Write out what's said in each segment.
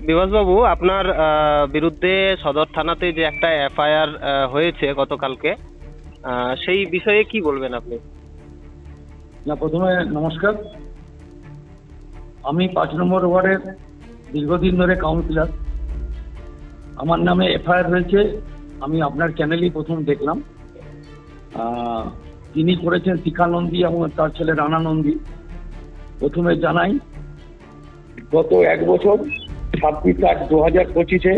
বিভাসবাবু, আপনার বিরুদ্ধে সদর থানাতে যে একটা এফআইআর হয়েছে গতকালকে, সেই বিষয়ে কি বলবেন আপনি? না, প্রথমে নমস্কার। আমি 5 নম্বর ওয়ার্ডের দীর্ঘদিন ধরে কাউন্সিলর। আমার নামে এফআইআর হয়েছে, আমি আপনার চ্যানেলেই প্রথম দেখলাম। তিনি করেছেন শিখা নন্দী এবং তার ছেলে রানা নন্দী। প্রথমে জানাই, গত 1 বছর 26/8/2025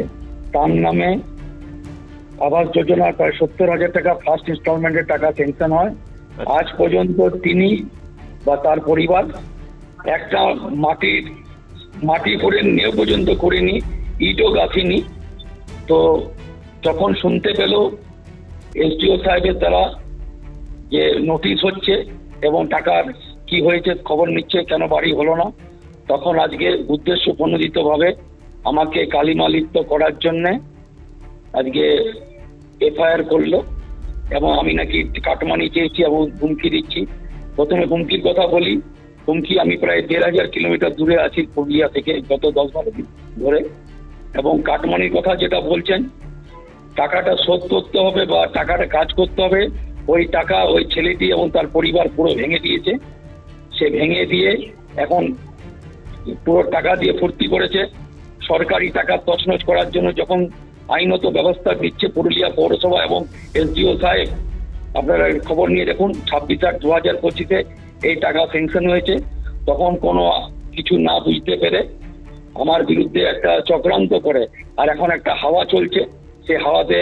তার নামে আবাস যোজনার প্রায় 70,000 টাকা ফার্স্ট ইনস্টলমেন্টের টাকা স্যাংশন হয়। আজ পর্যন্ত তিনি বা তার পরিবার একটা মাটি করে নিয়ে পর্যন্ত করেনি, ইটও গাঁথেনি। তো যখন শুনতে পেল এসডিও সাহেবের দ্বারা যে নোটিশ হচ্ছে এবং টাকার কি হয়েছে খবর নিচ্ছে, কেন বাড়ি হলো না, তখন আজকে উদ্দেশ্য প্রণোদিতভাবে আমাকে কালিমালিপ্ত করার জন্যে আজকে এফআইআর করলো এবং আমি নাকি কাটমানি চেয়েছি এবং হুমকি দিচ্ছি। প্রথমে হুমকির কথা বলি। হুমকি, আমি প্রায় 1,500 কিলোমিটার দূরে আছি পুরুলিয়া থেকে গত 10-12 দিন ধরে। এবং কাটমানির কথা যেটা বলছেন, টাকাটা শোধ করতে হবে বা টাকাটা কাজ করতে হবে, ওই টাকা ওই ছেলেটি এবং তার পরিবার পুরো ভেঙে দিয়েছে। সে ভেঙে দিয়ে এখন পুরো টাকা দিয়ে ফুর্তি করেছে। সরকারি টাকা তছনছ করার জন্য যখন আইনত ব্যবস্থা দিচ্ছে পুরুলিয়া পৌরসভা এবং এসডিও সাহেব, আপনারা খবর নিয়ে দেখুন, 26/8/2025 এই টাকা স্যাংশন হয়েছে। তখন কোনো কিছু না বুঝতে পেরে আমার বিরুদ্ধে একটা চক্রান্ত করে, আর এখন একটা হাওয়া চলছে, সেই হাওয়াতে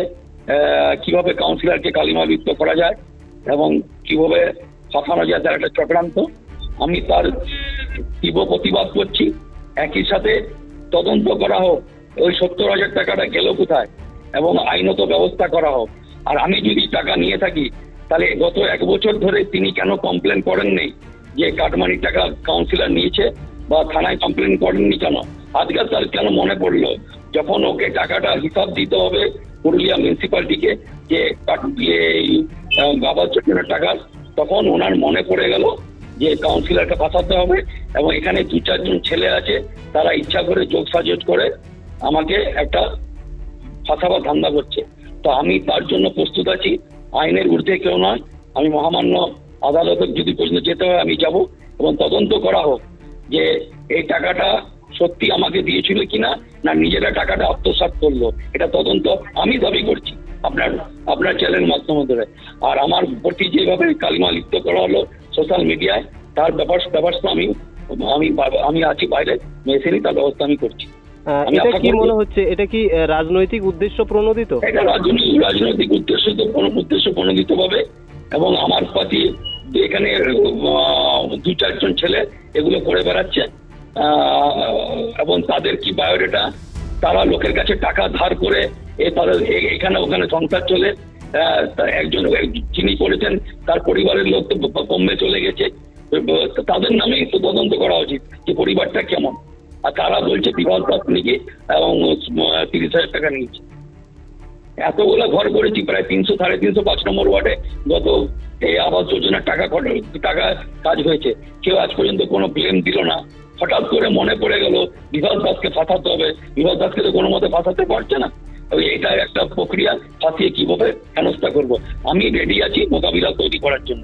কিভাবে কাউন্সিলরকে কালিমালিপ্ত করা যায় এবং কিভাবে ফাঁসানো যায় তার একটা চক্রান্ত। আমি তার তীব্র প্রতিবাদ করছি। একই সাথে তদন্ত করা হোক, ওই 70,000 টাকাটা গেল কোথায় এবং আইনত ব্যবস্থা করা হোক। আর আমি যদি টাকা নিয়ে থাকি, তাহলে গত 1 বছর ধরে তিনি কেন কমপ্লেন করেননি যে কাটমানির টাকা কাউন্সিলর নিয়েছে, বা থানায় কমপ্লেন করেননি কেন? আজকে তার কেন মনে পড়লো যখন ওকে টাকাটা হিসাব দিতে হবে পুরুলিয়া মিউনিসিপ্যালিটিকে, যে আবাস যোজনার টাকা, তখন ওনার মনে পড়ে গেল যে কাউন্সিলরকে ফাঁসাতে হবে। এবং এখানে 2-4 জন ছেলে আছে, তারা ইচ্ছা করে যোগ সাজস করে আমাকে একটা ফাঁসাবার ধান্দা করছে। তো আমি তার জন্য প্রস্তুত আছি। আইনের ঊর্ধ্বে কেউ নয়, আমি মহামান্য আদালতে যদি পর্যন্ত যেতে হয় আমি যাব এবং তদন্ত করা হোক যে এই টাকাটা সত্যি আমাকে দিয়েছিল কিনা, না নিজেরা টাকাটা আত্মসাৎ করলো। এটা তদন্ত আমি দাবি করছি আপনার চ্যানেলের মাধ্যমে ধরে। আর আমার প্রতি যেভাবে কালিমালিপ্ত করা হলো সোশ্যাল মিডিয়ায়, তার ব্যবস্থা আমি আছি বাইরে, মেসেনি তার ব্যবস্থা আমি করছি। এটা কি মনে হচ্ছে, এটা কি রাজনৈতিক উদ্দেশ্য প্রণোদিত? এটা রাজনৈতিক উদ্দেশ্য প্রণোদিত ভাবে, এবং আমার প্রতি এখানে 2-4 জন ছেলে এগুলো করে বেড়াচ্ছে এবং তাদের কি বায়োডাটা, তারা লোকের কাছে টাকা ধার করে তাদের এখানে ওখানে সংসার চলে। একজন যিনি করেছেন তার পরিবারের লোক তো বোম্বে চলে গেছে, তাদের নামে একটু তদন্ত করা উচিত যে পরিবারটা কেমন। আর তারা বলছে বিবাহ পত্র নাকি এবং 30,000 টাকা নিয়েছে। এতগুলো ঘর করেছি, প্রায় 300-350 5 নম্বর ওয়ার্ডে গত এই আবাস যোজনার টাকা কাজ হয়েছে। কেউ আজ পর্যন্ত কোনো ব্লেম দিল না। হঠাৎ করে মনে পড়ে গেল বিভাস দাসকে ফাঁসাতে হবে। বিভাস দাসকে তো কোনো মতে ফাঁসাতে পারছে না। এটা একটা প্রক্রিয়া, ফাঁসিয়ে কিভাবে হেনস্থা করবো, আমি রেডি আছি মোকাবিলা তৈরি করার জন্য।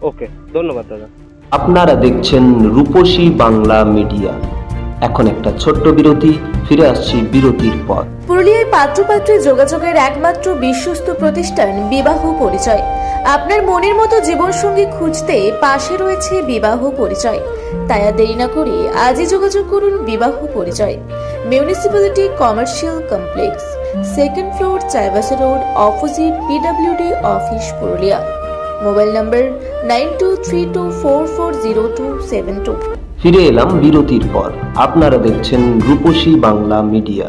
ওকে, ধন্যবাদ দাদা। আপনারা দেখছেন রূপসী বাংলা মিডিয়া। এখন একটা ছোট্ট বিরতি, ফিরে আসছি বিরতির পর। পুরুলিয়ায় পাত্রপাত্রী যোগাযোগের একমাত্র বিশ্বস্ত প্রতিষ্ঠান বিবাহ পরিচয়। আপনার মনের মতো জীবনসঙ্গী খুঁজতে পাশে রয়েছে বিবাহ পরিচয়। তাই আর দেরি না করে আজই যোগাযোগ করুন বিবাহ পরিচয়। Municipality commercial complex, 2nd floor, Chaibasa road, opposite PWD office, Purulia. Mobile নম্বর 9232440272। ফিরে এলাম বিরতির পর। আপনারা দেখছেন রূপসী বাংলা মিডিয়া।